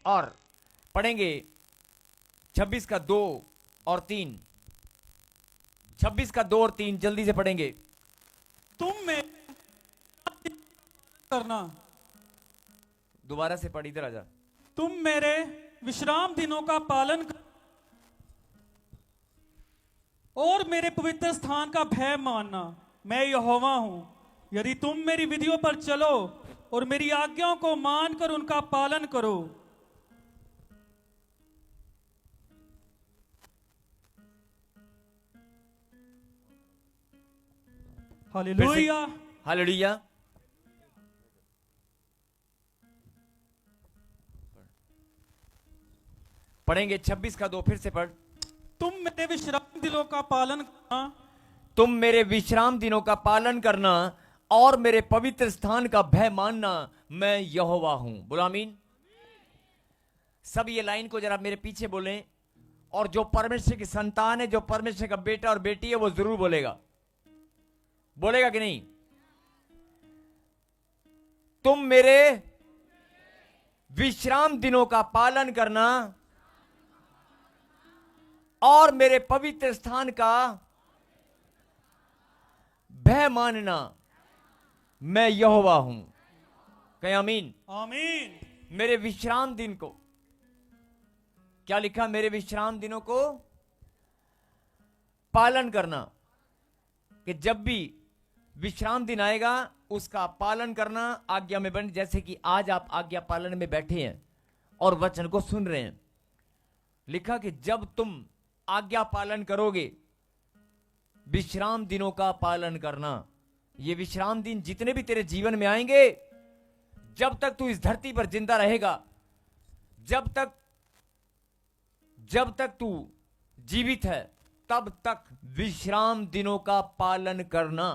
और पढ़ेंगे 26 का 2 और 3। 26 का 2 और 3 जल्दी से पढ़ेंगे। तुम में करना। दोबारा से पढ़, इधर आजा। तुम मेरे विश्राम दिनों का पालन कर और मेरे पवित्र स्थान का भय मानना। मैं यहोवा हूं। यदि तुम मेरी विधियों पर चलो और मेरी आज्ञाओं को मानकर उनका पालन करो। हालेलुया। हालेलुया। पढ़ेंगे 26 का 2, फिर से पढ़। तुम मेरे विश्राम दिनों का पालन करना। तुम मेरे विश्राम दिनों का पालन करना और मेरे पवित्र स्थान का भय मानना। मैं यहोवा हूं। बोलो आमीन। सब ये लाइन को जरा मेरे पीछे बोलें, और जो परमेश्वर की संतान है, जो परमेश्वर का बेटा और बेटी है, वो जरूर बोलेगा। बोलेगा कि नहीं? तुम मेरे विश्राम दिनों का पालन करना और मेरे पवित्र स्थान का भय मानना। मैं यहोवा हूं। कहीं आमीन। आमीन। मेरे विश्राम दिन को, क्या लिखा? मेरे विश्राम दिनों को पालन करना, कि जब भी विश्राम दिन आएगा उसका पालन करना, आज्ञा में बन। जैसे कि आज आप आज्ञा पालन में बैठे हैं और वचन को सुन रहे हैं। लिखा कि जब तुम आज्ञा पालन करोगे, विश्राम दिनों का पालन करना। ये विश्राम दिन जितने भी तेरे जीवन में आएंगे, जब तक तू इस धरती पर जिंदा रहेगा, जब तक तू जीवित है, तब तक विश्राम दिनों का पालन करना।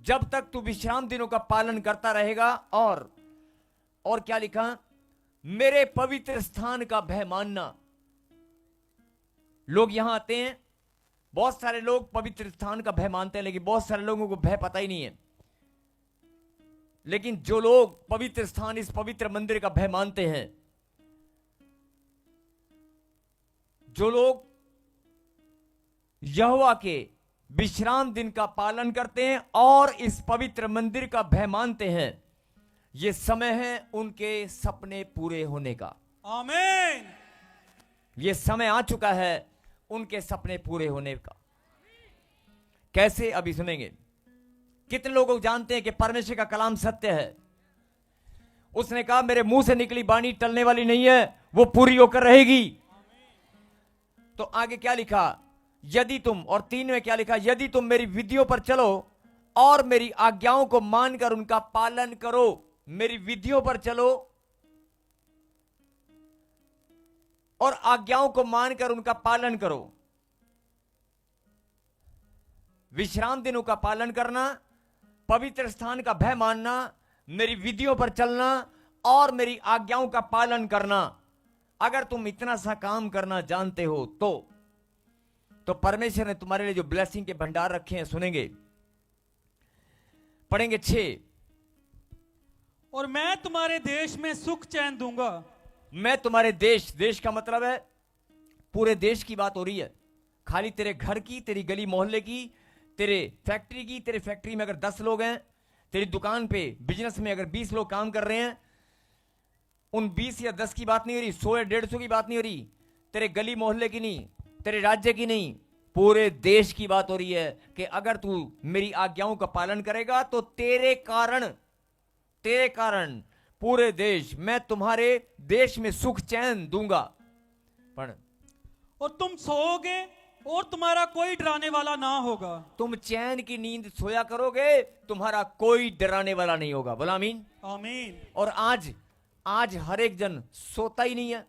जब तक तू विश्राम दिनों का पालन करता रहेगा। और क्या लिखा? मेरे पवित्र स्थान का भय मानना। लोग यहां आते हैं, बहुत सारे लोग पवित्र स्थान का भय मानते हैं, लेकिन बहुत सारे लोगों को भय पता ही नहीं है। लेकिन जो लोग पवित्र स्थान, इस पवित्र मंदिर का भय मानते हैं, जो लोग यहोवा के विश्राम दिन का पालन करते हैं और इस पवित्र मंदिर का भय मानते हैं, ये समय है उनके सपने पूरे होने का। आमीन। ये समय आ चुका है उनके सपने पूरे होने का। कैसे? अभी सुनेंगे। कितने लोग जानते हैं कि परमेश्वर का कलाम सत्य है? उसने कहा मेरे मुंह से निकली वाणी टलने वाली नहीं है, वो पूरी होकर रहेगी। तो आगे क्या लिखा? यदि तुम, और 3 में क्या लिखा? यदि तुम मेरी विधियों पर चलो और मेरी आज्ञाओं को मानकर उनका पालन करो। मेरी विधियों पर चलो और आज्ञाओं को मानकर उनका पालन करो। विश्राम दिनों का पालन करना, पवित्र स्थान का भय मानना, मेरी विधियों पर चलना और मेरी आज्ञाओं का पालन करना। अगर तुम इतना सा काम करना जानते हो तो परमेश्वर ने तुम्हारे लिए जो ब्लेसिंग के भंडार रखे हैं, सुनेंगे। पढ़ेंगे 6। और मैं तुम्हारे देश में सुख चैन दूंगा। मैं तुम्हारे देश का मतलब है पूरे देश की बात हो रही है। खाली तेरे घर की, तेरी गली मोहल्ले की, तेरे फैक्ट्री की। तेरे फैक्ट्री में अगर 10 लोग हैं, तेरी दुकान पे बिजनेस में अगर 20 लोग काम कर रहे हैं, उन 20 या 10 की बात नहीं हो रही, 100 या 150 की बात नहीं हो रही, तेरे गली मोहल्ले की नहीं, तेरे राज्य की नहीं, पूरे देश की बात हो रही है। कि अगर तू मेरी आज्ञाओं का पालन करेगा तो तेरे कारण पूरे देश, मैं तुम्हारे देश में सुख चैन दूंगा। पढ़। और तुम सोओगे और तुम्हारा कोई डराने वाला ना होगा। तुम चैन की नींद सोया करोगे, तुम्हारा कोई डराने वाला नहीं होगा। बोला आमीन। आमीन। और आज हर एक जन सोता ही नहीं है,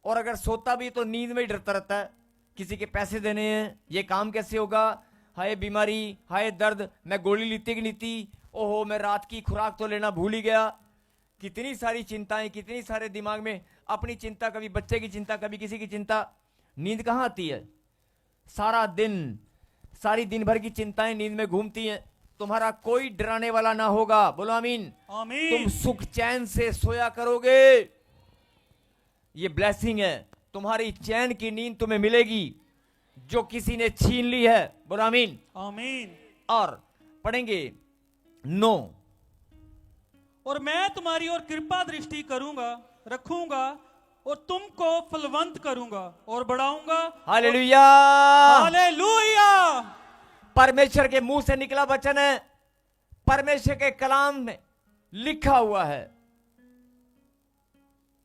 और अगर सोता भी तो नींद में ही डरता रहता है। किसी के पैसे देने हैं, ये काम कैसे होगा, हाय बीमारी, हाय दर्द, मैं गोली लीती कि नीति, ओहो मैं रात की खुराक तो लेना भूल ही गया। कितनी सारी चिंताएं, कितनी सारे दिमाग में अपनी चिंता, कभी बच्चे की चिंता, कभी किसी की चिंता। नींद कहां आती है? सारी दिन भर की चिंताएं नींद में घूमती हैं। तुम्हारा कोई डराने वाला ना होगा। बोलो आमीन। आमीन। तुम सुख चैन से सोया करोगे। ये ब्लेसिंग है। तुम्हारी चैन की नींद तुम्हें मिलेगी जो किसी ने छीन ली है। बोलो आमीन। आमीन। और पढ़ेंगे 9। और मैं तुम्हारी ओर कृपा दृष्टि करूंगा, रखूंगा और तुमको फलवंत करूंगा और बढ़ाऊंगा। हालेलुया। हालेलुया। परमेश्वर के मुंह से निकला वचन है, परमेश्वर के कलाम में लिखा हुआ है।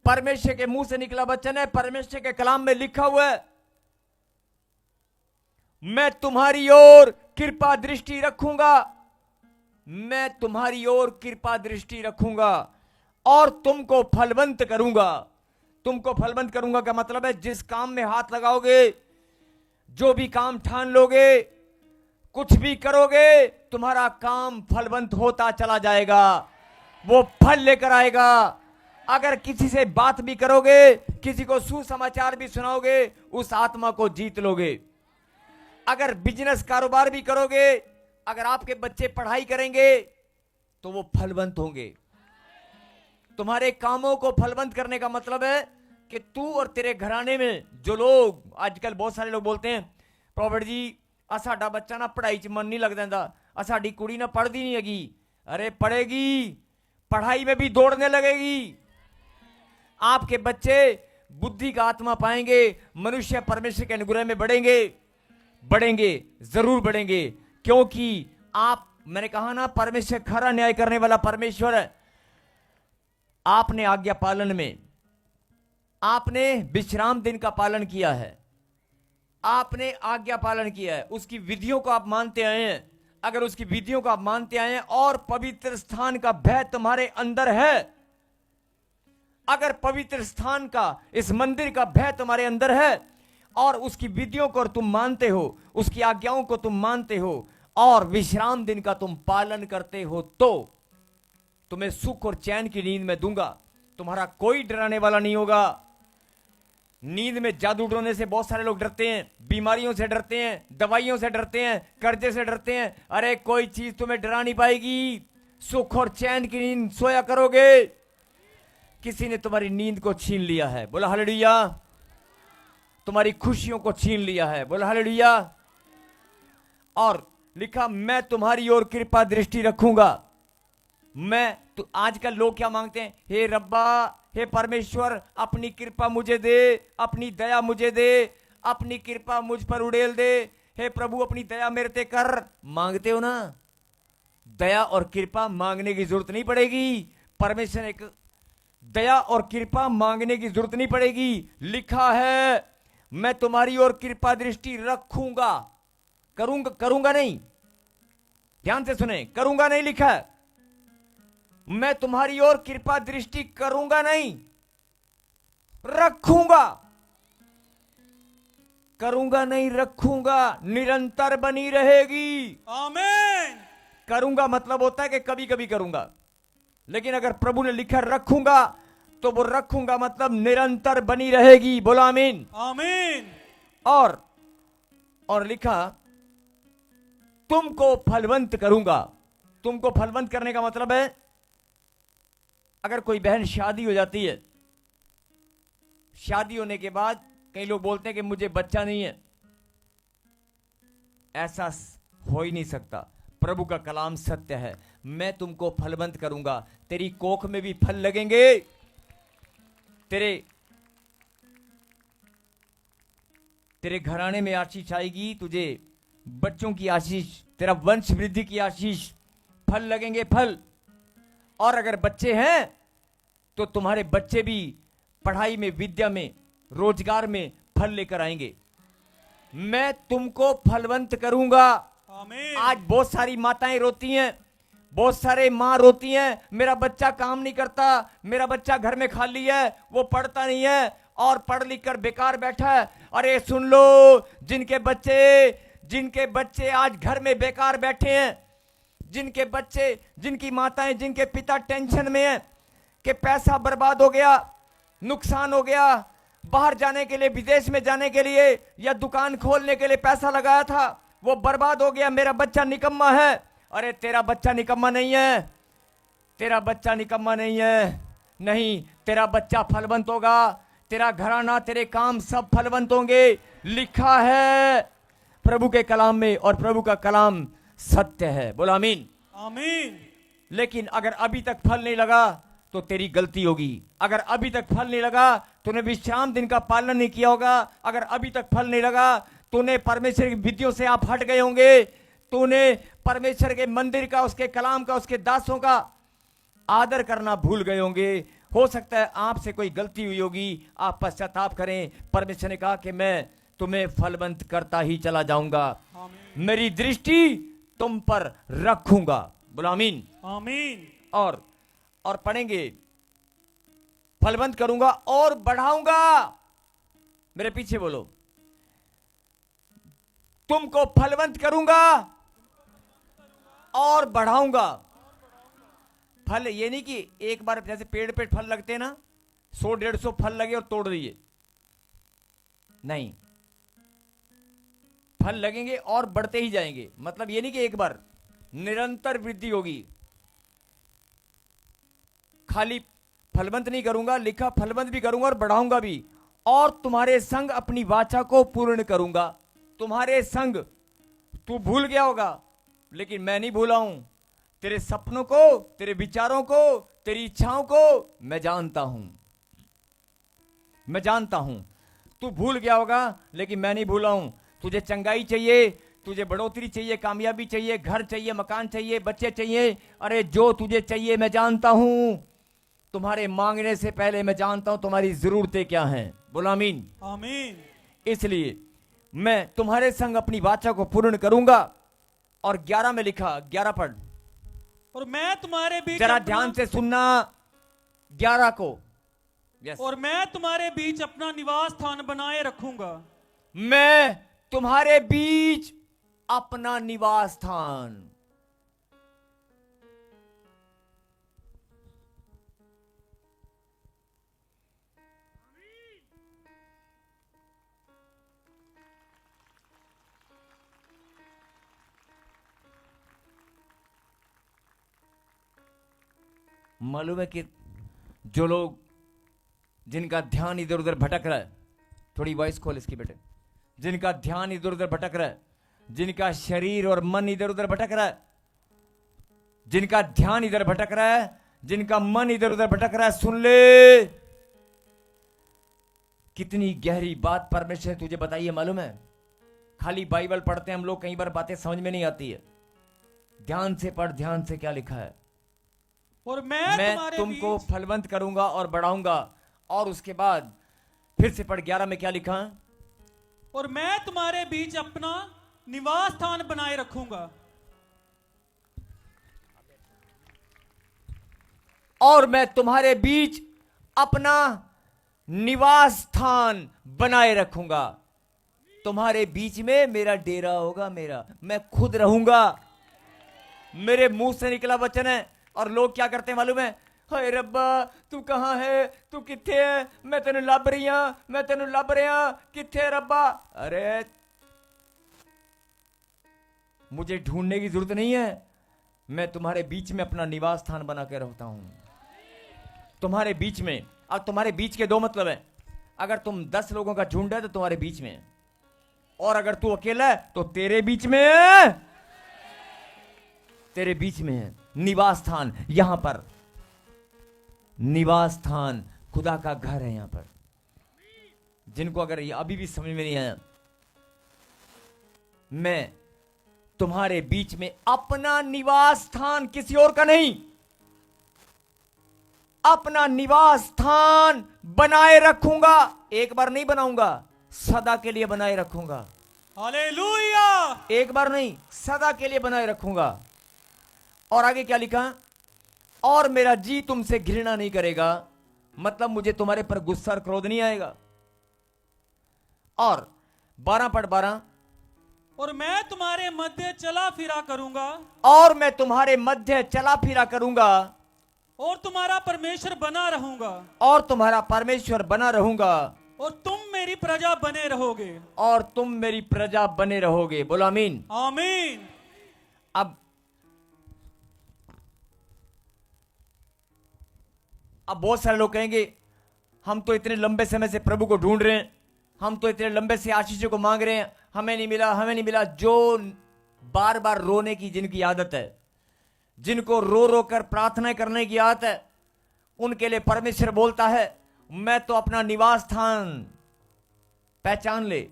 परमेश्वर के मुंह से निकला वचन है, परमेश्वर के कलाम में लिखा हुआ है, मैं तुम्हारी ओर कृपा दृष्टि रखूंगा, मैं तुम्हारी ओर कृपा दृष्टि रखूंगा और तुमको फलवंत करूंगा। तुमको फलवंत करूंगा का मतलब है जिस काम में हाथ लगाओगे, जो भी काम ठान लोगे, कुछ भी करोगे, तुम्हारा काम फलवंत होता चला जाएगा, वो फल लेकर आएगा। अगर किसी से बात भी करोगे, किसी को सुसमाचार भी सुनाओगे, उस आत्मा को जीत लोगे। अगर बिजनेस कारोबार भी करोगे, अगर आपके बच्चे पढ़ाई करेंगे तो वो फलवंत होंगे। तुम्हारे कामों को फलवंत करने का मतलब है कि तू और तेरे घराने में जो लोग, आजकल बहुत सारे लोग बोलते हैं प्रॉफिट जी साडा बच्चा ना पढ़ाई च मन नहीं लगता, साडी कुड़ी ना पढ़ती नहीं हैगी। अरे पढ़ेगी, पढ़ाई में भी दौड़ने लगेगी। आपके बच्चे बुद्धि का आत्मा पाएंगे, मनुष्य परमेश्वर के अनुग्रह में बढ़ेंगे, बढ़ेंगे, जरूर बढ़ेंगे, क्योंकि आप, मैंने कहा ना परमेश्वर खरा न्याय करने वाला परमेश्वर है। आपने आज्ञा पालन में, आपने विश्राम दिन का पालन किया है, आपने आज्ञा पालन किया है, उसकी विधियों को आप मानते आए हैं। अगर उसकी विधियों को आप मानते आए हैं और पवित्र स्थान का भय तुम्हारे अंदर है, अगर पवित्र स्थान का, इस मंदिर का भय तुम्हारे अंदर है और उसकी विधियों को तुम मानते हो, उसकी आज्ञाओं को तुम मानते हो और विश्राम दिन का तुम पालन करते हो, तो तुम्हें सुख और चैन की नींद में दूंगा। तुम्हारा कोई डराने वाला नहीं होगा। नींद में जादू टोने से बहुत सारे लोग डरते हैं, बीमारियों से डरते हैं, दवाइयों से डरते हैं, कर्जे से डरते हैं। अरे कोई चीज तुम्हें डरा नहीं पाएगी। सुख और चैन की नींद सोया करोगे। किसी ने तुम्हारी नींद को छीन लिया है, बोला हालेलुया। तुम्हारी खुशियों को छीन लिया है, बोला हालेलुया। और लिखा मैं तुम्हारी ओर कृपा दृष्टि रखूंगा। मैं तो आजकल लोग क्या मांगते हैं, हे रब्बा, हे परमेश्वर अपनी कृपा मुझे दे, अपनी दया मुझे दे, अपनी कृपा मुझ पर उड़ेल दे, हे प्रभु अपनी दया मेरे ते कर। मांगते हो ना? दया और कृपा मांगने की जरूरत नहीं पड़ेगी। परमेश्वर ने एक दया और कृपा मांगने की जरूरत नहीं पड़ेगी। लिखा है मैं तुम्हारी ओर कृपा दृष्टि रखूंगा। करूंगा, करूंगा नहीं, ध्यान से सुने, करूंगा नहीं लिखा है। मैं तुम्हारी ओर कृपा दृष्टि करूंगा नहीं, रखूंगा। करूंगा नहीं, रखूंगा, निरंतर बनी रहेगी। आमीन। करूंगा मतलब होता है कि कभी कभी करूंगा, लेकिन अगर प्रभु ने लिखा रखूंगा तो वो रखूंगा मतलब निरंतर बनी रहेगी। बोलो आमीन। आमीन। और लिखा तुमको फलवंत करूंगा। तुमको फलवंत करने का मतलब है, अगर कोई बहन शादी हो जाती है, शादी होने के बाद कई लोग बोलते हैं कि मुझे बच्चा नहीं है। ऐसा हो ही नहीं सकता। प्रभु का कलाम सत्य है। मैं तुमको फलवंत करूंगा। तेरी कोख में भी फल लगेंगे, तेरे घराने में आशीष आएगी, तुझे बच्चों की आशीष, तेरा वंश वृद्धि की आशीष, फल लगेंगे, फल। और अगर बच्चे हैं तो तुम्हारे बच्चे भी पढ़ाई में, विद्या में, रोजगार में फल लेकर आएंगे। मैं तुमको फलवंत करूंगा। आमीन। आज बहुत सारी माताएं रोती हैं, बहुत सारे मां रोती हैं, मेरा बच्चा काम नहीं करता, मेरा बच्चा घर में खाली है, वो पढ़ता नहीं है और पढ़ लिख कर बेकार बैठा है। अरे सुन लो, जिनके बच्चे आज घर में बेकार बैठे हैं, जिनके बच्चे, जिनकी माताएं, जिनके पिता टेंशन में हैं कि पैसा बर्बाद हो गया, नुकसान हो गया, बाहर जाने के लिए, विदेश में जाने के लिए या दुकान खोलने के लिए पैसा लगाया था, वो बर्बाद हो गया, मेरा बच्चा निकम्मा है। अरे तेरा बच्चा निकम्मा नहीं है, तेरा बच्चा निकम्मा नहीं है, नहीं, तेरा बच्चा फलवंत होगा, तेरा घराना, तेरे काम सब फलवंत होंगे, लिखा है प्रभु के कलाम में, और प्रभु का कलाम सत्य है। बोलो आमीन। आमीन। लेकिन अगर अभी तक फल नहीं लगा तो तेरी गलती होगी। अगर अभी तक फल नहीं लगा, तूने विश्राम दिन का पालन नहीं किया होगा। अगर अभी तक फल नहीं लगा, तूने परमेश्वर की विधियों से आप हट गए होंगे, तूने परमेश्वर के मंदिर का, उसके कलाम का, उसके दासों का आदर करना भूल गए होंगे। हो सकता है आपसे कोई गलती हुई होगी, आप पश्चाताप करें। परमेश्वर ने कहा कि मैं तुम्हें फलवंत करता ही चला जाऊंगा, मेरी दृष्टि तुम पर रखूंगा। बोलो आमीन। आमीन। और पढ़ेंगे, फलवंत करूंगा और बढ़ाऊंगा। मेरे पीछे बोलो, तुमको फलवंत करूंगा और बढ़ाऊंगा। फल ये नहीं कि एक बार जैसे पेड़ पे फल लगते हैं ना, 100-150 फल लगे और तोड़ दिए, नहीं, फल लगेंगे और बढ़ते ही जाएंगे। मतलब ये नहीं कि एक बार, निरंतर वृद्धि होगी। खाली फलवंत नहीं करूंगा, लिखा फलवंत भी करूंगा और बढ़ाऊंगा भी, और तुम्हारे संग अपनी वाचा को पूर्ण करूंगा। तुम्हारे संग, तू भूल गया होगा लेकिन मैं नहीं भूला हूं। तेरे सपनों को, तेरे विचारों को, तेरी इच्छाओं को मैं जानता हूं, मैं जानता हूं। तू भूल गया होगा लेकिन मैं नहीं भूला हूं। तुझे चंगाई चाहिए, तुझे बढ़ोतरी चाहिए, कामयाबी चाहिए, घर चाहिए, मकान चाहिए, बच्चे चाहिए, अरे जो तुझे चाहिए मैं जानता हूं। तुम्हारे मांगने से पहले मैं जानता हूं तुम्हारी जरूरतें क्या हैं। बोलो आमीन। आमीन। इसलिए मैं तुम्हारे संग अपनी वाचा को पूर्ण करूंगा। और 11 में लिखा, 11 पढ़, और मैं तुम्हारे बीच जरा ध्यान से सुनना 11 को। yes. और मैं तुम्हारे बीच अपना निवास स्थान बनाए रखूंगा। मैं तुम्हारे बीच अपना निवास स्थान। मालूम है कि जो लोग, जिनका ध्यान इधर उधर भटक रहा है, थोड़ी वॉइस खोल इसकी बेटे, जिनका ध्यान इधर उधर भटक रहा है, जिनका शरीर और मन इधर उधर भटक रहा है, जिनका ध्यान इधर भटक रहा है, जिनका मन इधर उधर भटक रहा है, सुन ले, कितनी गहरी बात परमेश्वर ने तुझे बताई है मालूम है। खाली बाइबल पढ़ते हैं हम लोग, कई बार बातें समझ में नहीं आती है। ध्यान से पढ़, ध्यान से क्या लिखा है। और मैं तुमको फलवंत करूंगा और बढ़ाऊंगा। और उसके बाद फिर से पढ़, 11 में क्या लिखा है, और मैं तुम्हारे बीच अपना निवास स्थान बनाए रखूंगा। और मैं तुम्हारे बीच अपना निवास स्थान बनाए रखूंगा। तुम्हारे बीच में मेरा डेरा होगा, मैं खुद रहूंगा। मेरे मुंह से निकला वचन है। और लोग क्या करते हैं मालूम है, हाय रब्बा तू कहां है, तू किथे है, मैं तेन लभ रही हां, मैं तेन लभ रहा, किथे रब्बा। अरे मुझे ढूंढने की जरूरत नहीं है, मैं तुम्हारे बीच में अपना निवास स्थान बना के रहता हूं। तुम्हारे बीच में। अब तुम्हारे बीच के दो मतलब है, अगर तुम 10 लोगों का झुंड है तो तुम्हारे बीच में है, और अगर तू अकेला है तो तेरे बीच में है, तेरे बीच में है। निवास स्थान, यहां पर निवास स्थान खुदा का घर है। यहां पर जिनको अगर ये अभी भी समझ में नहीं आया, मैं तुम्हारे बीच में अपना निवास स्थान, किसी और का नहीं, अपना निवास स्थान बनाए रखूंगा। एक बार नहीं बनाऊंगा, सदा के लिए बनाए रखूंगा। हालेलुया। एक बार नहीं, सदा के लिए बनाए रखूंगा। और आगे क्या लिखा, और मेरा जी तुमसे घृणा नहीं करेगा, मतलब मुझे तुम्हारे पर गुस्सा और क्रोध नहीं आएगा। और 12 पढ़, 12, और मैं तुम्हारे मध्य चला फिरा करूंगा, और मैं तुम्हारे मध्य चला फिरा करूंगा, और तुम्हारा परमेश्वर बना रहूंगा, और तुम्हारा परमेश्वर बना रहूंगा, और तुम मेरी प्रजा बने रहोगे, और तुम मेरी प्रजा बने रहोगे। बोलो आमीन। आमीन। अब अब बहुत सारे लोग कहेंगे हम तो इतने लंबे समय से प्रभु को ढूंढ रहे हैं, हम तो इतने लंबे से आशीषों को मांग रहे हैं, हमें नहीं मिला, हमें नहीं मिला। जो बार बार रोने की जिनकी आदत है, जिनको रो रो कर प्रार्थना करने की आदत है, उनके लिए परमेश्वर बोलता है मैं तो अपना निवास स्थान पहचान ले।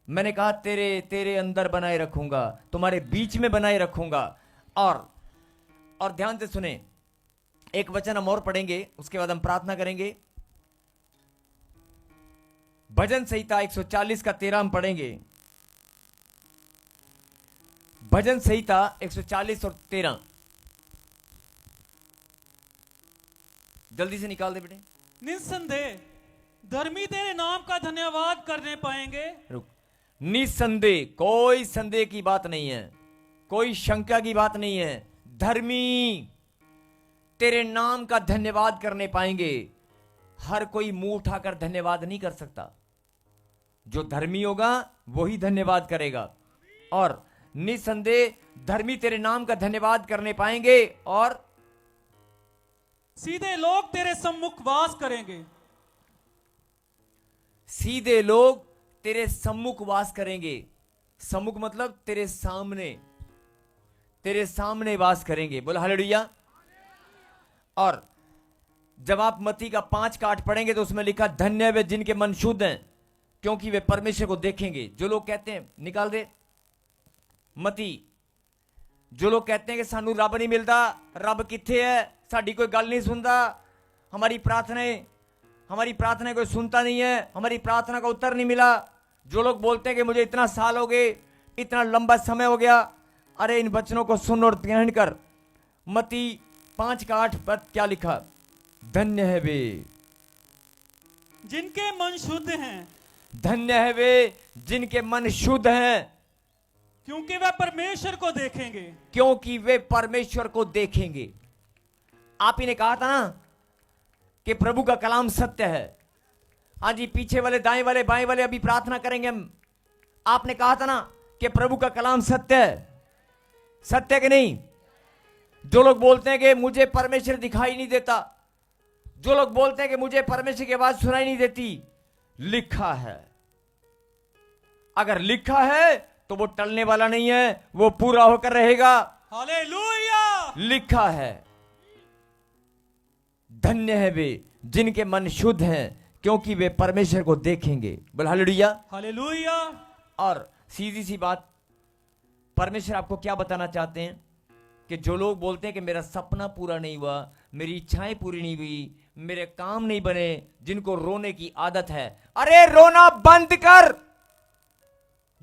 मैंने कहा तेरे तेरे अंदर बनाए रखूंगा, तुम्हारे बीच में बनाए रखूंगा। और ध्यान से सुने, एक वचन हम और पढ़ेंगे, उसके बाद हम प्रार्थना करेंगे। भजन संहिता 140 का 13 हम पढ़ेंगे। भजन संहिता 140 और 13 जल्दी से निकाल दे बेटे। निस्संदेह धर्मी तेरे नाम का धन्यवाद करने पाएंगे। रुक, निस्संदेह, कोई संदेह की बात नहीं है, कोई शंका की बात नहीं है। धर्मी तेरे नाम का धन्यवाद करने पाएंगे। हर कोई मुंह उठाकर धन्यवाद नहीं कर सकता, जो धर्मी होगा वही धन्यवाद करेगा। और निस्संदेह धर्मी तेरे नाम का धन्यवाद करने पाएंगे, और सीधे लोग तेरे सम्मुख वास करेंगे। सीधे लोग तेरे सम्मुख वास करेंगे। सम्मुख मतलब तेरे सामने वास करेंगे। बोला हालेलुया। और जब आप मत्ती का 5 का 8 पढ़ेंगे तो उसमें लिखा धन्य वे जिनके मन शुद्ध हैं, क्योंकि वे परमेश्वर को देखेंगे। जो लोग कहते हैं, निकाल दे मती, जो लोग कहते हैं कि सानू रब नहीं मिलता, रब किथे है, साड़ी कोई गल नहीं सुनता, हमारी प्रार्थना कोई सुनता नहीं है, हमारी प्रार्थना का उत्तर नहीं मिला। जो लोग बोलते हैं कि मुझे इतना साल हो गए, इतना लंबा समय हो गया, अरे इन वचनों को सुन और ग्रहण कर। मती 5 का 8 पर क्या लिखा? धन्य है वे जिनके मन शुद्ध हैं, धन्य है वे जिनके मन शुद्ध हैं, क्योंकि वे परमेश्वर को देखेंगे। क्योंकि वे परमेश्वर को देखेंगे। आप ही ने कहा था ना कि प्रभु का कलाम सत्य है। हाँ जी, पीछे वाले, दाएं वाले, बाएं वाले अभी प्रार्थना करेंगे हम। आपने कहा था ना कि प्रभु का कलाम सत्य है। सत्य है कि नहीं? जो लोग बोलते हैं कि मुझे परमेश्वर दिखाई नहीं देता, जो लोग बोलते हैं कि मुझे परमेश्वर की आवाज सुनाई नहीं देती, लिखा है। अगर लिखा है तो वो टलने वाला नहीं है, वो पूरा होकर रहेगा। हालेलुया। लिखा है धन्य है वे जिनके मन शुद्ध हैं, क्योंकि वे परमेश्वर को देखेंगे। बोल हालेलुया। हालेलुया। और सीधी सी बात, परमेश्वर आपको क्या बताना चाहते हैं कि जो लोग बोलते हैं कि मेरा सपना पूरा नहीं हुआ, मेरी इच्छाएं पूरी नहीं हुई, मेरे काम नहीं बने, जिनको रोने की आदत है, अरे रोना बंद कर।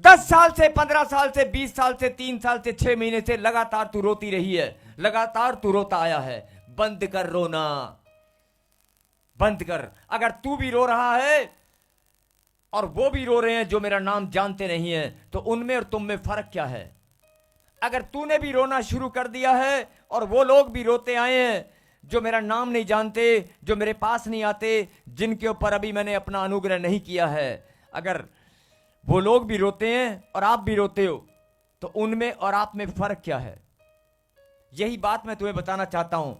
10 साल से, 15 साल से, 20 साल से, 3 साल से, 6 महीने से लगातार तू रोती रही है, लगातार तू रोता आया है। बंद कर रोना, बंद कर। अगर तू भी रो रहा है और वो भी रो रहे हैं जो मेरा नाम जानते नहीं है, तो उनमें और तुम में फर्क क्या है? अगर तूने भी रोना शुरू कर दिया है और वो लोग भी रोते आए हैं जो मेरा नाम नहीं जानते, जो मेरे पास नहीं आते, जिनके ऊपर अभी मैंने अपना अनुग्रह नहीं किया है, अगर वो लोग भी रोते हैं और आप भी रोते हो, तो उनमें और आप में फर्क क्या है? यही बात मैं तुम्हें बताना चाहता हूं।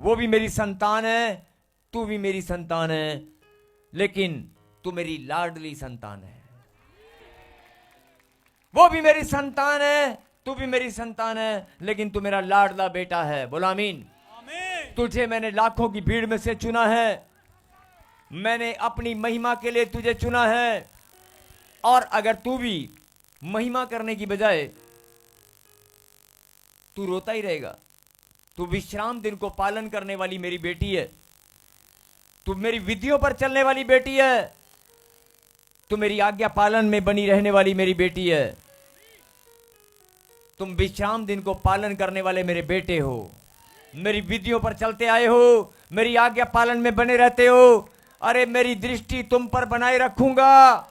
वो भी मेरी संतान है, तू भी मेरी संतान है, लेकिन तू मेरी लाडली संतान है। वो भी मेरी संतान है, तू भी मेरी संतान है, लेकिन तू मेरा लाडला बेटा है। बोला आमीन। तुझे मैंने लाखों की भीड़ में से चुना है, मैंने अपनी महिमा के लिए तुझे चुना है। और अगर तू भी महिमा करने की बजाय तू रोता ही रहेगा, तू विश्राम दिन को पालन करने वाली मेरी बेटी है, तू मेरी विधियों पर चलने वाली बेटी है, तू मेरी आज्ञा पालन में बनी रहने वाली मेरी बेटी है, तुम विश्राम दिन को पालन करने वाले मेरे बेटे हो, मेरी विधियों पर चलते आए हो, मेरी आज्ञा पालन में बने रहते हो। अरे मेरी दृष्टि तुम पर बनाए रखूंगा,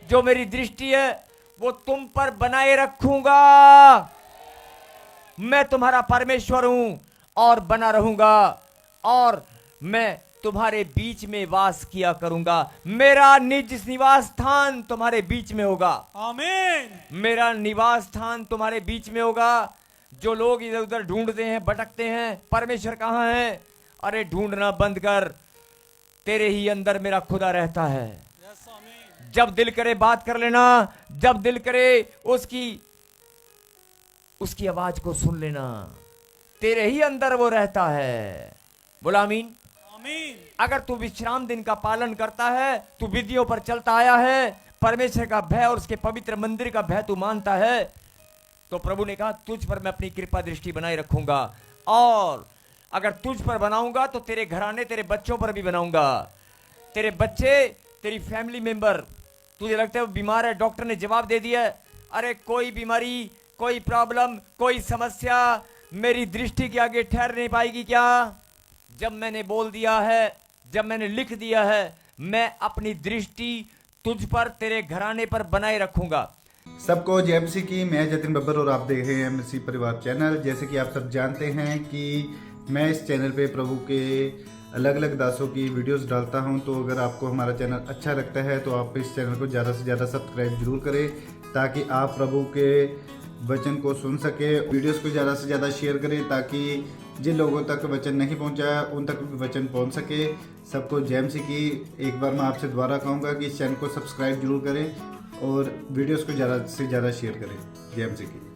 जो मेरी दृष्टि है वो तुम पर बनाए रखूंगा। मैं तुम्हारा परमेश्वर हूं और बना रहूंगा, और मैं तुम्हारे बीच में वास किया करूंगा। मेरा निज निवास स्थान तुम्हारे बीच में होगा। आमीन। मेरा निवास स्थान तुम्हारे बीच में होगा। जो लोग इधर उधर ढूंढते हैं, भटकते हैं, परमेश्वर कहां है, अरे ढूंढना बंद कर, तेरे ही अंदर मेरा खुदा रहता है। यस आमीन। जब दिल करे बात कर लेना, जब दिल करे उसकी आवाज को सुन लेना, तेरे ही अंदर वो रहता है। बोला आमीन। आमीन। अगर तू विश्राम दिन का पालन करता है, तू विधियों पर चलता आया है, परमेश्वर का भय और उसके पवित्र मंदिर का भय तू मानता है, तो प्रभु ने कहा तुझ पर मैं अपनी कृपा दृष्टि बनाए रखूंगा, और अगर तुझ पर बनाऊंगा तो तेरे घराने, तेरे बच्चों पर भी बनाऊंगा। तेरे बच्चे, तेरी फैमिली मेंबर, तुझे लगता है वो बीमार है, डॉक्टर ने जवाब दे दिया, अरे कोई बीमारी, कोई प्रॉब्लम, कोई समस्या मेरी दृष्टि के आगे ठहर नहीं पाएगी क्या? जब मैंने बोल दिया है, जब मैंने लिख दिया है, मैं अपनी दृष्टि तुझ पर, तेरे घराने पर बनाए रखूंगा। सबको जय मसीह की। मैं जतिन बब्बर और आप देख रहे हैं मसीह परिवार चैनल। जैसे कि आप सब जानते हैं कि मैं इस चैनल पे प्रभु के अलग अलग दासों की वीडियोस डालता हूं, तो अगर आपको हमारा चैनल अच्छा लगता है तो आप इस चैनल को ज़्यादा से ज़्यादा सब्सक्राइब जरूर करें, ताकि आप प्रभु के वचन को सुन सके। वीडियोस को ज़्यादा से ज़्यादा शेयर करें, ताकि जिन लोगों तक वचन नहीं पहुंचा उन तक भी वचन पहुंच सके। सबको जय मसीह की। एक बार मैं आपसे दोबारा कहूँगा कि इस चैनल को सब्सक्राइब जरूर करें और वीडियोस को ज़्यादा से ज़्यादा शेयर करें। जय मसीह की।